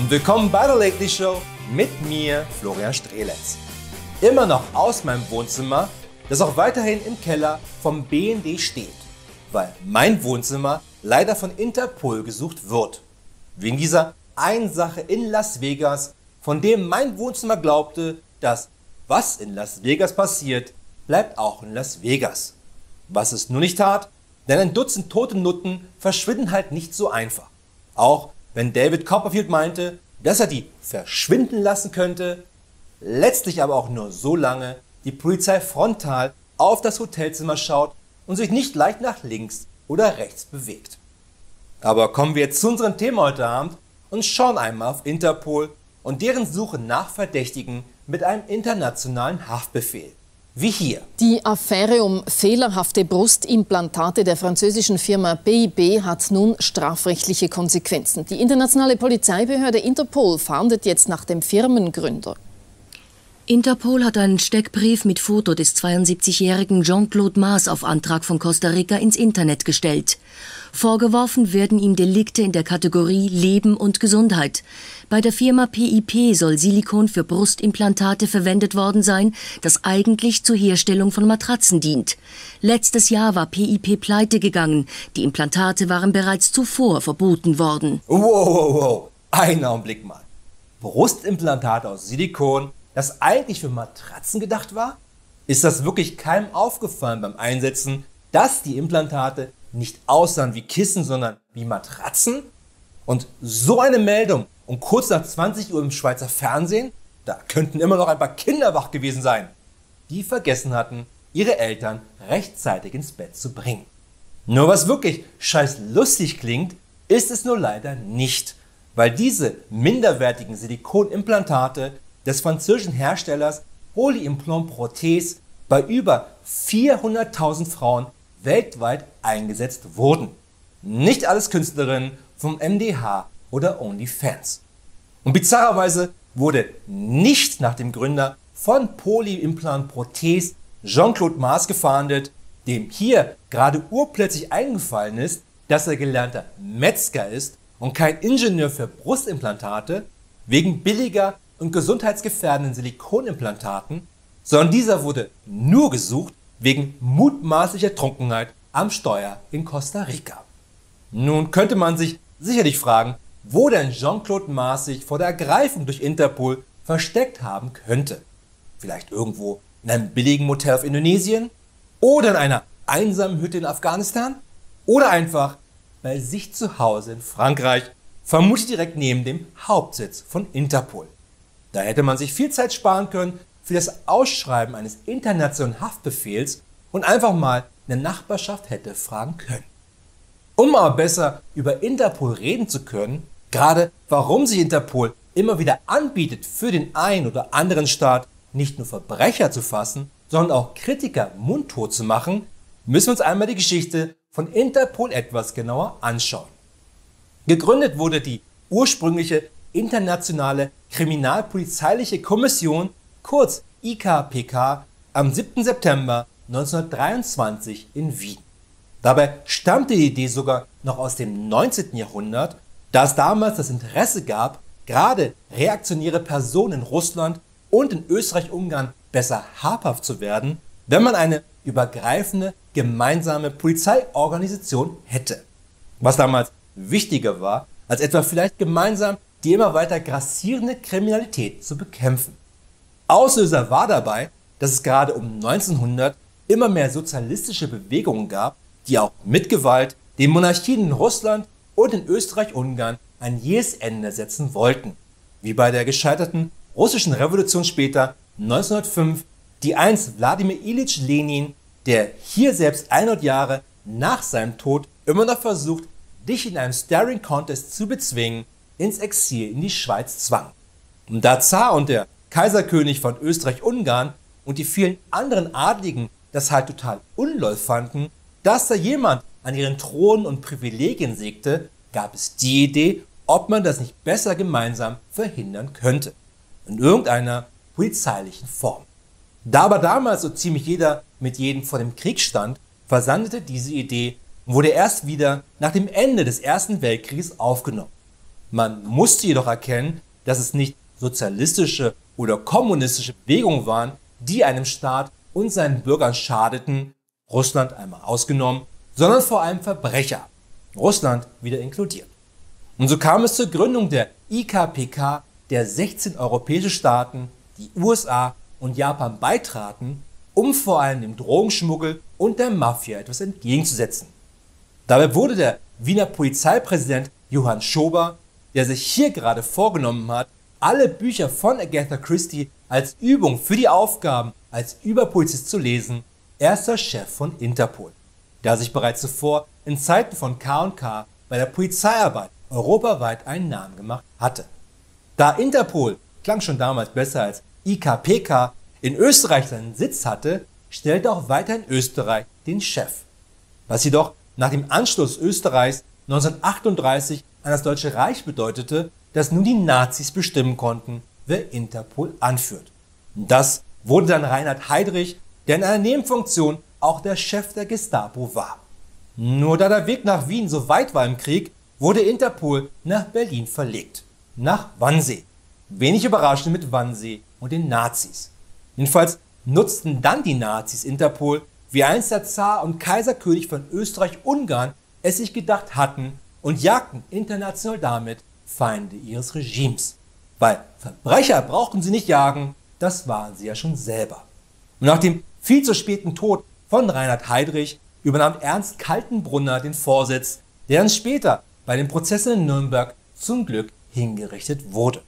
und willkommen bei der Lately Show mit mir, Florian Strelitz. Immer noch aus meinem Wohnzimmer, das auch weiterhin im Keller vom BND steht, weil mein Wohnzimmer leider von Interpol gesucht wird. Wegen dieser einen Sache in Las Vegas, von dem mein Wohnzimmer glaubte, dass was in Las Vegas passiert, bleibt auch in Las Vegas. Was es nur nicht tat, denn ein Dutzend tote Nutten verschwinden halt nicht so einfach. Auch wenn David Copperfield meinte, dass er die verschwinden lassen könnte, letztlich aber auch nur so lange die Polizei frontal auf das Hotelzimmer schaut und sich nicht leicht nach links oder rechts bewegt. Aber kommen wir jetzt zu unserem Thema heute Abend und schauen einmal auf Interpol und deren Suche nach Verdächtigen mit einem internationalen Haftbefehl. Wie hier. Die Affäre um fehlerhafte Brustimplantate der französischen Firma PIP hat nun strafrechtliche Konsequenzen. Die internationale Polizeibehörde Interpol fahndet jetzt nach dem Firmengründer. Interpol hat einen Steckbrief mit Foto des 72-jährigen Jean-Claude Maas auf Antrag von Costa Rica ins Internet gestellt. Vorgeworfen werden ihm Delikte in der Kategorie Leben und Gesundheit. Bei der Firma PIP soll Silikon für Brustimplantate verwendet worden sein, das eigentlich zur Herstellung von Matratzen dient. Letztes Jahr war PIP pleite gegangen. Die Implantate waren bereits zuvor verboten worden. Wow. Einen Augenblick mal. Brustimplantate aus Silikon, das eigentlich für Matratzen gedacht war? Ist das wirklich keinem aufgefallen beim Einsetzen, dass die Implantate nicht aussahen wie Kissen, sondern wie Matratzen? Und so eine Meldung um kurz nach 20 Uhr im Schweizer Fernsehen? Da könnten immer noch ein paar Kinder wach gewesen sein, die vergessen hatten, ihre Eltern rechtzeitig ins Bett zu bringen. Nur was wirklich scheiß lustig klingt, ist es nur leider nicht, weil diese minderwertigen Silikonimplantate des französischen Herstellers Poly-Implant Prothèse bei über 400.000 Frauen weltweit eingesetzt wurden. Nicht alles Künstlerinnen vom MDH oder OnlyFans. Und bizarrerweise wurde nicht nach dem Gründer von Poly-Implant Prothèse Jean-Claude Maas gefahndet, dem hier gerade urplötzlich eingefallen ist, dass er gelernter Metzger ist und kein Ingenieur für Brustimplantate, wegen billiger und gesundheitsgefährdenden Silikonimplantaten, sondern dieser wurde nur gesucht wegen mutmaßlicher Trunkenheit am Steuer in Costa Rica. Nun könnte man sich sicherlich fragen, wo denn Jean-Claude Maas sich vor der Ergreifung durch Interpol versteckt haben könnte. Vielleicht irgendwo in einem billigen Motel auf Indonesien? Oder in einer einsamen Hütte in Afghanistan? Oder einfach bei sich zu Hause in Frankreich, vermutlich direkt neben dem Hauptsitz von Interpol. Da hätte man sich viel Zeit sparen können für das Ausschreiben eines internationalen Haftbefehls und einfach mal in der Nachbarschaft hätte fragen können. Um aber besser über Interpol reden zu können, gerade warum sich Interpol immer wieder anbietet, für den einen oder anderen Staat nicht nur Verbrecher zu fassen, sondern auch Kritiker mundtot zu machen, müssen wir uns einmal die Geschichte von Interpol etwas genauer anschauen. Gegründet wurde die ursprüngliche Internationale Kriminalpolizeiliche Kommission, kurz IKPK, am 7. September 1923 in Wien. Dabei stammte die Idee sogar noch aus dem 19. Jahrhundert, da es damals das Interesse gab, gerade reaktionäre Personen in Russland und in Österreich-Ungarn besser habhaft zu werden, wenn man eine übergreifende gemeinsame Polizeiorganisation hätte. Was damals wichtiger war, als etwa vielleicht gemeinsam die immer weiter grassierende Kriminalität zu bekämpfen. Auslöser war dabei, dass es gerade um 1900 immer mehr sozialistische Bewegungen gab, die auch mit Gewalt den Monarchien in Russland und in Österreich-Ungarn ein jähes Ende setzen wollten. Wie bei der gescheiterten russischen Revolution später 1905, die einst Wladimir Ilyich Lenin, der hier selbst 100 Jahre nach seinem Tod immer noch versucht, dich in einem Staring Contest zu bezwingen, ins Exil in die Schweiz zwang. Und da Zar und der Kaiserkönig von Österreich-Ungarn und die vielen anderen Adligen das halt total unloll fanden, dass da jemand an ihren Thronen und Privilegien sägte, gab es die Idee, ob man das nicht besser gemeinsam verhindern könnte. In irgendeiner polizeilichen Form. Da aber damals so ziemlich jeder mit jedem vor dem Krieg stand, versandete diese Idee und wurde erst wieder nach dem Ende des Ersten Weltkrieges aufgenommen. Man musste jedoch erkennen, dass es nicht sozialistische oder kommunistische Bewegungen waren, die einem Staat und seinen Bürgern schadeten, Russland einmal ausgenommen, sondern vor allem Verbrecher, Russland wieder inkludiert. Und so kam es zur Gründung der IKPK, der 16 europäische Staaten, die USA und Japan beitraten, um vor allem dem Drogenschmuggel und der Mafia etwas entgegenzusetzen. Dabei wurde der Wiener Polizeipräsident Johann Schober, der sich hier gerade vorgenommen hat, alle Bücher von Agatha Christie als Übung für die Aufgaben als Überpolizist zu lesen, erster Chef von Interpol, der sich bereits zuvor in Zeiten von K&K bei der Polizeiarbeit europaweit einen Namen gemacht hatte. Da Interpol, klang schon damals besser als IKPK, in Österreich seinen Sitz hatte, stellte auch weiterhin Österreich den Chef. Was jedoch nach dem Anschluss Österreichs 1938 an das Deutsche Reich bedeutete, dass nun die Nazis bestimmen konnten, wer Interpol anführt. Und das wurde dann Reinhard Heydrich, der in einer Nebenfunktion auch der Chef der Gestapo war. Nur da der Weg nach Wien so weit war im Krieg, wurde Interpol nach Berlin verlegt, nach Wannsee. Wenig überraschend mit Wannsee und den Nazis. Jedenfalls nutzten dann die Nazis Interpol, wie einst der Zar und Kaiserkönig von Österreich-Ungarn es sich gedacht hatten, und jagten international damit Feinde ihres Regimes. Weil Verbrecher brauchten sie nicht jagen, das waren sie ja schon selber. Und nach dem viel zu späten Tod von Reinhard Heydrich übernahm Ernst Kaltenbrunner den Vorsitz, der dann später bei den Prozessen in Nürnberg zum Glück hingerichtet wurde.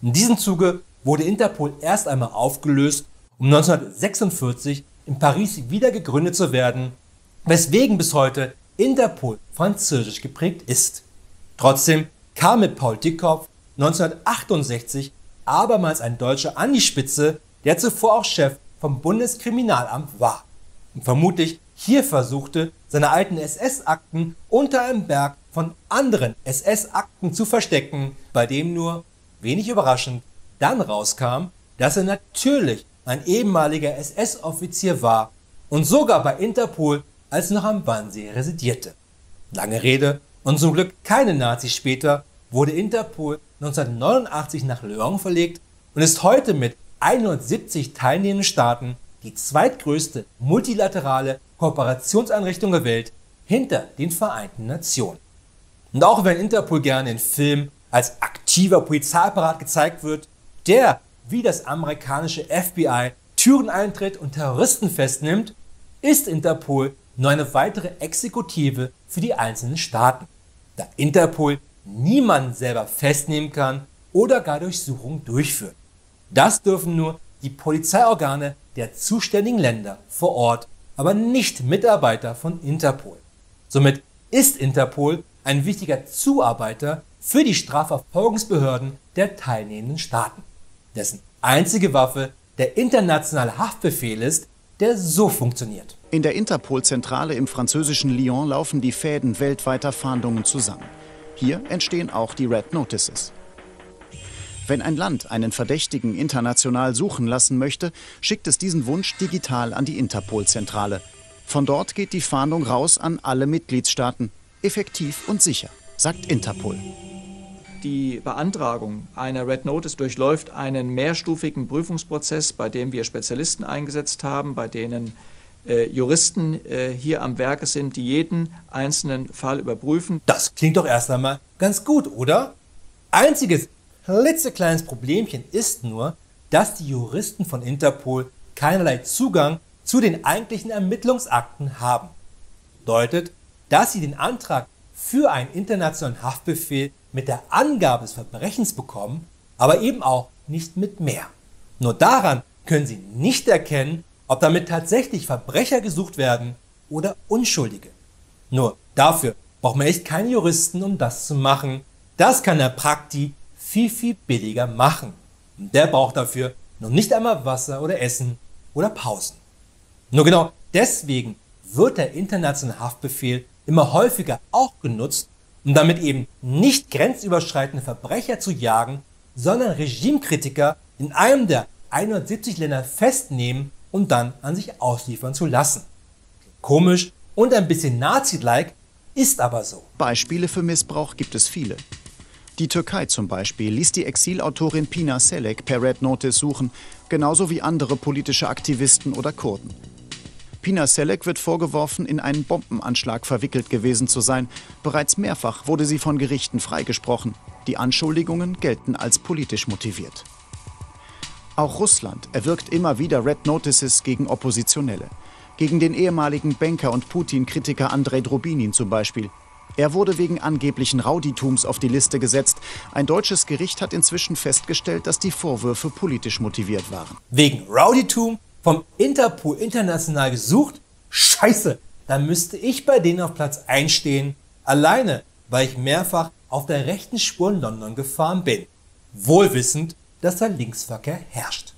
In diesem Zuge wurde Interpol erst einmal aufgelöst, um 1946 in Paris wieder gegründet zu werden, weswegen bis heute Interpol französisch geprägt ist. Trotzdem kam mit Paul Dickkopf 1968 abermals ein Deutscher an die Spitze, der zuvor auch Chef vom Bundeskriminalamt war und vermutlich hier versuchte, seine alten SS-Akten unter einem Berg von anderen SS-Akten zu verstecken, bei dem nur, wenig überraschend, dann rauskam, dass er natürlich ein ehemaliger SS-Offizier war und sogar bei Interpol als noch am Wannsee residierte. Lange Rede und zum Glück keine Nazis später wurde Interpol 1989 nach Lyon verlegt und ist heute mit 170 teilnehmenden Staaten die zweitgrößte multilaterale Kooperationseinrichtung der Welt hinter den Vereinten Nationen. Und auch wenn Interpol gerne in Filmen als aktiver Polizeiapparat gezeigt wird, der wie das amerikanische FBI Türen eintritt und Terroristen festnimmt, ist Interpol nur eine weitere Exekutive für die einzelnen Staaten, da Interpol niemanden selber festnehmen kann oder gar Durchsuchungen durchführt. Das dürfen nur die Polizeiorgane der zuständigen Länder vor Ort, aber nicht Mitarbeiter von Interpol. Somit ist Interpol ein wichtiger Zuarbeiter für die Strafverfolgungsbehörden der teilnehmenden Staaten, dessen einzige Waffe der internationale Haftbefehl ist, der so funktioniert. In der Interpol-Zentrale im französischen Lyon laufen die Fäden weltweiter Fahndungen zusammen. Hier entstehen auch die Red Notices. Wenn ein Land einen Verdächtigen international suchen lassen möchte, schickt es diesen Wunsch digital an die Interpol-Zentrale. Von dort geht die Fahndung raus an alle Mitgliedstaaten. Effektiv und sicher, sagt Interpol. Die Beantragung einer Red Notice durchläuft einen mehrstufigen Prüfungsprozess, bei dem wir Spezialisten eingesetzt haben, bei denen Juristen hier am Werke sind, die jeden einzelnen Fall überprüfen. Das klingt doch erst einmal ganz gut, oder? Einziges klitzekleines Problemchen ist nur, dass die Juristen von Interpol keinerlei Zugang zu den eigentlichen Ermittlungsakten haben. Bedeutet, dass sie den Antrag für einen internationalen Haftbefehl mit der Angabe des Verbrechens bekommen, aber eben auch nicht mit mehr. Nur daran können sie nicht erkennen, ob damit tatsächlich Verbrecher gesucht werden oder Unschuldige. Nur dafür braucht man echt keine Juristen, um das zu machen. Das kann der Prakti viel billiger machen. Und der braucht dafür noch nicht einmal Wasser oder Essen oder Pausen. Nur genau deswegen wird der internationale Haftbefehl immer häufiger auch genutzt, um damit eben nicht grenzüberschreitende Verbrecher zu jagen, sondern Regimekritiker in einem der 170 Länder festnehmen und dann an sich ausliefern zu lassen. Komisch und ein bisschen Nazi-like, ist aber so. Beispiele für Missbrauch gibt es viele. Die Türkei zum Beispiel ließ die Exilautorin Pınar Selek per Red Notice suchen, genauso wie andere politische Aktivisten oder Kurden. Pınar Selek wird vorgeworfen, in einen Bombenanschlag verwickelt gewesen zu sein. Bereits mehrfach wurde sie von Gerichten freigesprochen. Die Anschuldigungen gelten als politisch motiviert. Auch Russland erwirkt immer wieder Red Notices gegen Oppositionelle. Gegen den ehemaligen Banker und Putin-Kritiker Andrei Drobinin zum Beispiel. Er wurde wegen angeblichen Rauditums auf die Liste gesetzt. Ein deutsches Gericht hat inzwischen festgestellt, dass die Vorwürfe politisch motiviert waren. Wegen Rowdytum vom Interpol international gesucht? Scheiße, dann müsste ich bei denen auf Platz 1 stehen. Alleine, weil ich mehrfach auf der rechten Spur in London gefahren bin. Wohlwissend, dass da Linksverkehr herrscht.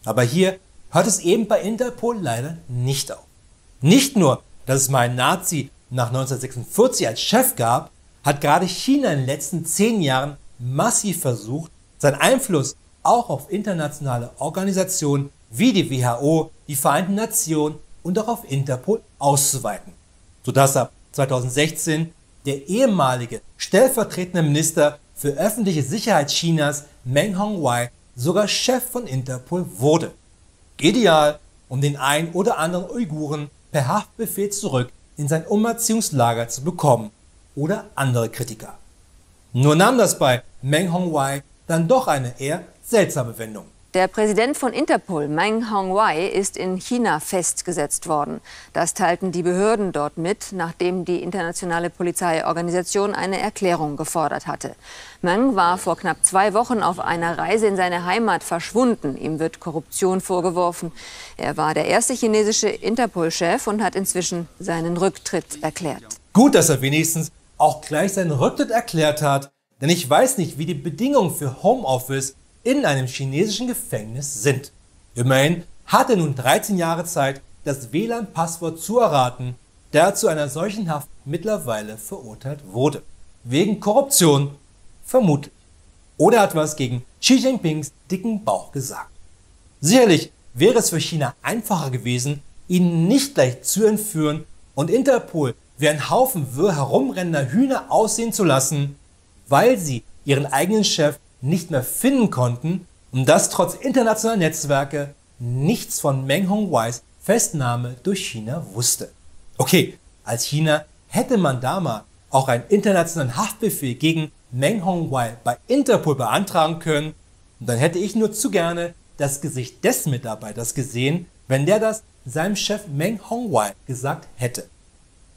Aber hier hört es eben bei Interpol leider nicht auf. Nicht nur, dass es mal einen Nazi nach 1946 als Chef gab, hat gerade China in den letzten 10 Jahren massiv versucht, seinen Einfluss auch auf internationale Organisationen wie die WHO, die Vereinten Nationen und auch auf Interpol auszuweiten, sodass ab 2016 der ehemalige stellvertretende Minister für öffentliche Sicherheit Chinas, Meng Hongwei, sogar Chef von Interpol wurde. Ideal, um den einen oder anderen Uiguren per Haftbefehl zurück in sein Umerziehungslager zu bekommen oder andere Kritiker. Nur nahm das bei Meng Hongwei dann doch eine eher seltsame Wendung. Der Präsident von Interpol, Meng Hongwei, ist in China festgesetzt worden. Das teilten die Behörden dort mit, nachdem die internationale Polizeiorganisation eine Erklärung gefordert hatte. Meng war vor knapp 2 Wochen auf einer Reise in seine Heimat verschwunden. Ihm wird Korruption vorgeworfen. Er war der erste chinesische Interpol-Chef und hat inzwischen seinen Rücktritt erklärt. Gut, dass er wenigstens auch gleich seinen Rücktritt erklärt hat, denn ich weiß nicht, wie die Bedingungen für Homeoffice in einem chinesischen Gefängnis sind. Immerhin hat er nun 13 Jahre Zeit, das WLAN-Passwort zu erraten, da er zu einer solchen Haft mittlerweile verurteilt wurde. Wegen Korruption, vermutlich. Oder hat was gegen Xi Jinpings dicken Bauch gesagt. Sicherlich wäre es für China einfacher gewesen, ihn nicht gleich zu entführen und Interpol wie ein Haufen wirr herumrennender Hühner aussehen zu lassen, weil sie ihren eigenen Chef nicht mehr finden konnten und dass trotz internationaler Netzwerke nichts von Meng Hongweis Festnahme durch China wusste. Okay, als China hätte man da mal auch einen internationalen Haftbefehl gegen Meng Hongwei bei Interpol beantragen können und dann hätte ich nur zu gerne das Gesicht des Mitarbeiters gesehen, wenn der das seinem Chef Meng Hongwei gesagt hätte.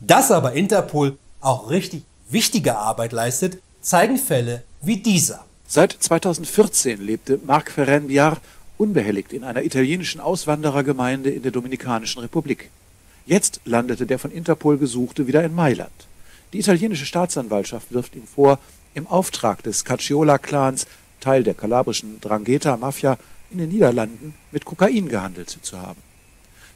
Dass aber Interpol auch richtig wichtige Arbeit leistet, zeigen Fälle wie dieser. Seit 2014 lebte Marc Ferren-Biar unbehelligt in einer italienischen Auswanderergemeinde in der Dominikanischen Republik. Jetzt landete der von Interpol Gesuchte wieder in Mailand. Die italienische Staatsanwaltschaft wirft ihm vor, im Auftrag des Caciola-Clans, Teil der kalabrischen 'Ndrangheta-Mafia, in den Niederlanden mit Kokain gehandelt zu haben.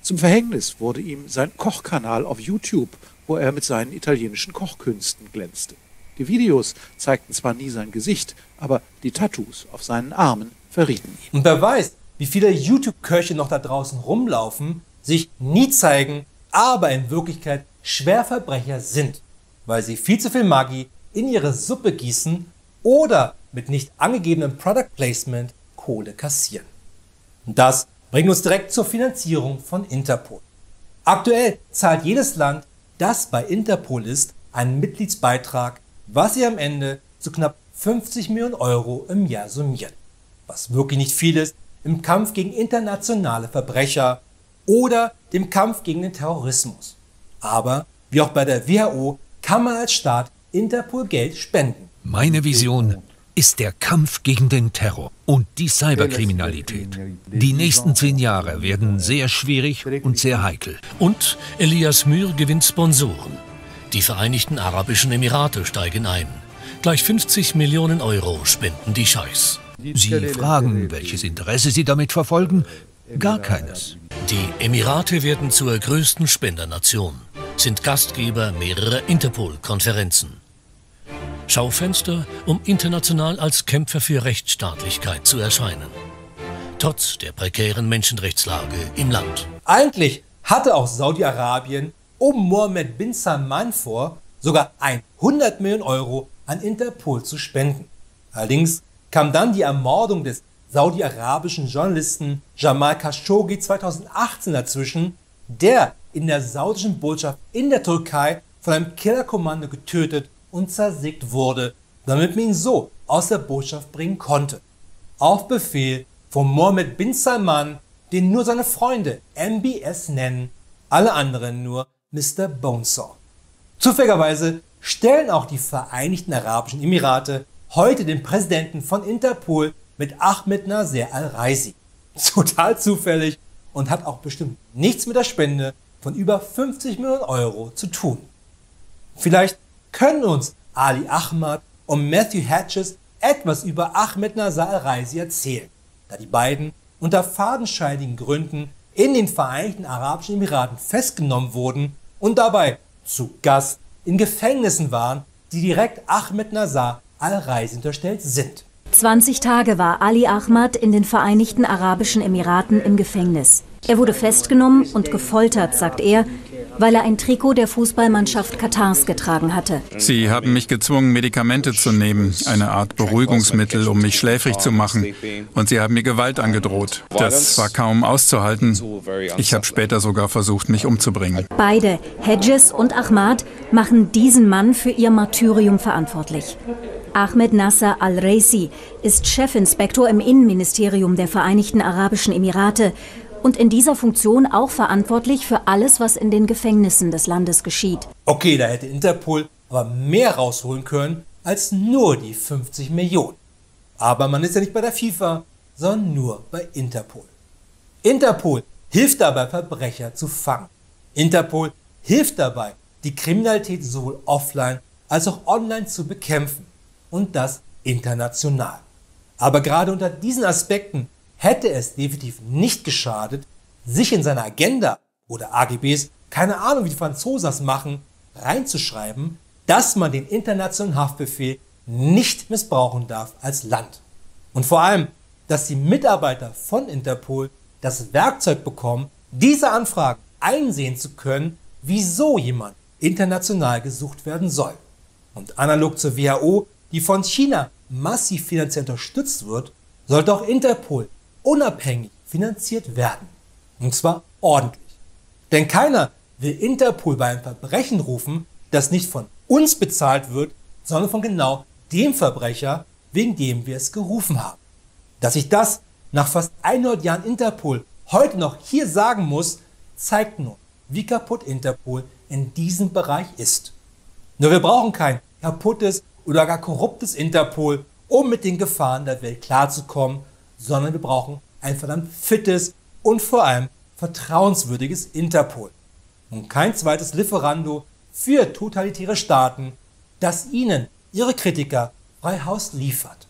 Zum Verhängnis wurde ihm sein Kochkanal auf YouTube, wo er mit seinen italienischen Kochkünsten glänzte. Die Videos zeigten zwar nie sein Gesicht, aber die Tattoos auf seinen Armen verrieten ihn. Und wer weiß, wie viele YouTube-Köche noch da draußen rumlaufen, sich nie zeigen, aber in Wirklichkeit Schwerverbrecher sind, weil sie viel zu viel Maggi in ihre Suppe gießen oder mit nicht angegebenem Product Placement Kohle kassieren. Und das bringt uns direkt zur Finanzierung von Interpol. Aktuell zahlt jedes Land, das bei Interpol ist, einen Mitgliedsbeitrag, was sie am Ende zu knapp 50 Millionen Euro im Jahr summiert. Was wirklich nicht viel ist im Kampf gegen internationale Verbrecher oder dem Kampf gegen den Terrorismus. Aber wie auch bei der WHO kann man als Staat Interpol Geld spenden. Meine Vision ist der Kampf gegen den Terror und die Cyberkriminalität. Die nächsten 10 Jahre werden sehr schwierig und sehr heikel. Und Elias Mür gewinnt Sponsoren. Die Vereinigten Arabischen Emirate steigen ein. Gleich 50 Millionen Euro spenden die Scheichs. Sie fragen, welches Interesse Sie damit verfolgen? Gar keines. Die Emirate werden zur größten Spendernation, sind Gastgeber mehrerer Interpol-Konferenzen. Schaufenster, um international als Kämpfer für Rechtsstaatlichkeit zu erscheinen. Trotz der prekären Menschenrechtslage im Land. Eigentlich hatte auch Saudi-Arabien um Mohammed bin Salman vor, sogar 100 Millionen Euro an Interpol zu spenden. Allerdings kam dann die Ermordung des saudi-arabischen Journalisten Jamal Khashoggi 2018 dazwischen, der in der saudischen Botschaft in der Türkei von einem Killerkommando getötet und zersägt wurde, damit man ihn so aus der Botschaft bringen konnte. Auf Befehl von Mohammed bin Salman, den nur seine Freunde MBS nennen, alle anderen nur Mr. Bonesaw. Zufälligerweise stellen auch die Vereinigten Arabischen Emirate heute den Präsidenten von Interpol mit Ahmed Nasser al-Raisi. Total zufällig und hat auch bestimmt nichts mit der Spende von über 50 Millionen Euro zu tun. Vielleicht können uns Ali Ahmad und Matthew Hedges etwas über Ahmed Nasser al-Raisi erzählen, da die beiden unter fadenscheinigen Gründen in den Vereinigten Arabischen Emiraten festgenommen wurden und dabei zu Gast in Gefängnissen waren, die direkt Ahmed Nasser al-Raisi unterstellt sind. 20 Tage war Ali Ahmad in den Vereinigten Arabischen Emiraten im Gefängnis. Er wurde festgenommen und gefoltert, sagt er, weil er ein Trikot der Fußballmannschaft Katars getragen hatte. Sie haben mich gezwungen, Medikamente zu nehmen, eine Art Beruhigungsmittel, um mich schläfrig zu machen. Und sie haben mir Gewalt angedroht. Das war kaum auszuhalten. Ich habe später sogar versucht, mich umzubringen. Beide, Hedges und Ahmad, machen diesen Mann für ihr Martyrium verantwortlich. Ahmed Nasser al-Raisi ist Chefinspektor im Innenministerium der Vereinigten Arabischen Emirate und in dieser Funktion auch verantwortlich für alles, was in den Gefängnissen des Landes geschieht. Okay, da hätte Interpol aber mehr rausholen können als nur die 50 Millionen. Aber man ist ja nicht bei der FIFA, sondern nur bei Interpol. Interpol hilft dabei, Verbrecher zu fangen. Interpol hilft dabei, die Kriminalität sowohl offline als auch online zu bekämpfen. Und das international. Aber gerade unter diesen Aspekten hätte es definitiv nicht geschadet, sich in seine Agenda oder AGBs, keine Ahnung wie die Franzosen das machen, reinzuschreiben, dass man den internationalen Haftbefehl nicht missbrauchen darf als Land. Und vor allem, dass die Mitarbeiter von Interpol das Werkzeug bekommen, diese Anfragen einsehen zu können, wieso jemand international gesucht werden soll. Und analog zur WHO, die von China massiv finanziell unterstützt wird, sollte auch Interpol unabhängig finanziert werden. Und zwar ordentlich. Denn keiner will Interpol bei einem Verbrechen rufen, das nicht von uns bezahlt wird, sondern von genau dem Verbrecher, wegen dem wir es gerufen haben. Dass ich das nach fast 100 Jahren Interpol heute noch hier sagen muss, zeigt nur, wie kaputt Interpol in diesem Bereich ist. Nur wir brauchen kein kaputtes oder gar korruptes Interpol, um mit den Gefahren der Welt klarzukommen, sondern wir brauchen ein verdammt fittes und vor allem vertrauenswürdiges Interpol. Und kein zweites Lieferando für totalitäre Staaten, das ihnen ihre Kritiker frei Haus liefert.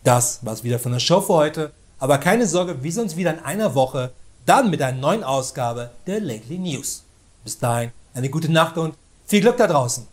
Das war's wieder von der Show für heute, aber keine Sorge, wir sehen uns wieder in einer Woche, dann mit einer neuen Ausgabe der Lately News. Bis dahin eine gute Nacht und viel Glück da draußen.